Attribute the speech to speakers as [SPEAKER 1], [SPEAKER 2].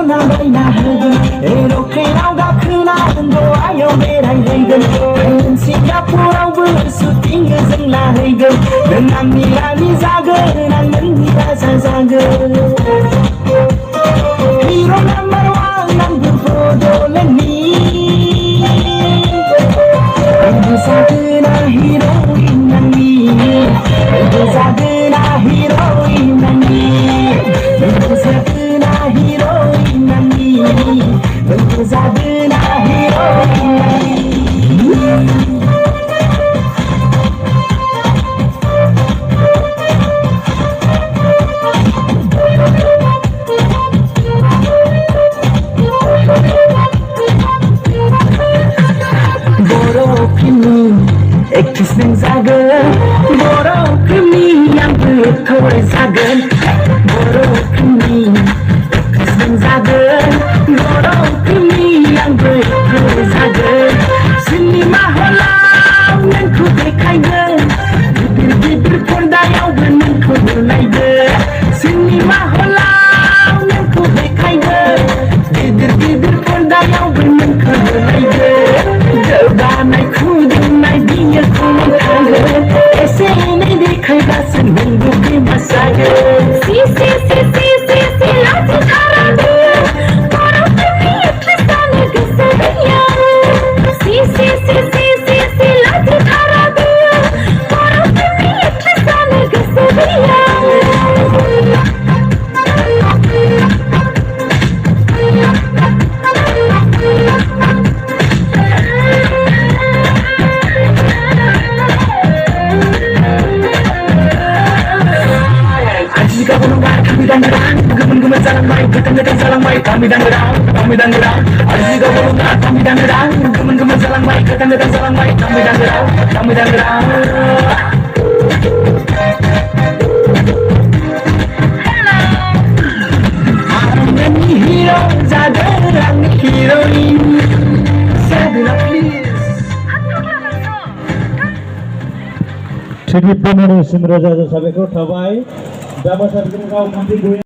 [SPEAKER 1] ना बायना होगोन एर'प्लेनाव गाखोना ग'वायाव बेरायहैगोन सिंगापुरावबो शुटिं जों लाहैगोन नों आंनि रानि जागोन आं नोंनि राजा जागोन हिर' नाम्बार वान आंबो बड'लेण्डनि आंबो जागोना हिर'इन आंनि आंबो जागोना हिर'इन आंनि आंबो जागोना हिर'इन आंनि आंबो जागोना हिर'इन आंनि एक्ट्रेस नों जागोन बर' फिल्मनि आंबो एक्टर जागोन बर' फिल्मनि एक्ट्रेस नों जागोन बर' फिल्मनि आंबो एक्टर जागोन सिनेमा हलाव नोंखौ देखायगोन गिदिर गिदिर पर्दायावबो नोंखौ नुलायगोन सिनेमा हलाव नोंखौ देखायगोन गिदिर गिदिर पर्दायावबो नोंखौ नुलायगोन जौगानाय खुदुंनाय बियोखौ मोनखागोन एसे एनै देखायब्लासो नोंबो फेमास जागोन लाथिखाराबो बर' फिल्मनि एक्ट्रेस जानो गोसो गैया लाथिखाराबो बर' फिल्मनि एक्ट्रेस जानो गोसो गैया जालांबाय गोथां जालांबाय दामिदांगोरां आजिगा बर'ना दामिदांगोरां गोमोन जालांबाय गोथां जालांबाय दामिदांगोरां आंनि हिर' जागोन आंनि हिर'इन जागोन प्लिज
[SPEAKER 2] ट्रिब्युट बनारसिम रोजा रोजा साबायखर थाबाय दा मोसागिरि राव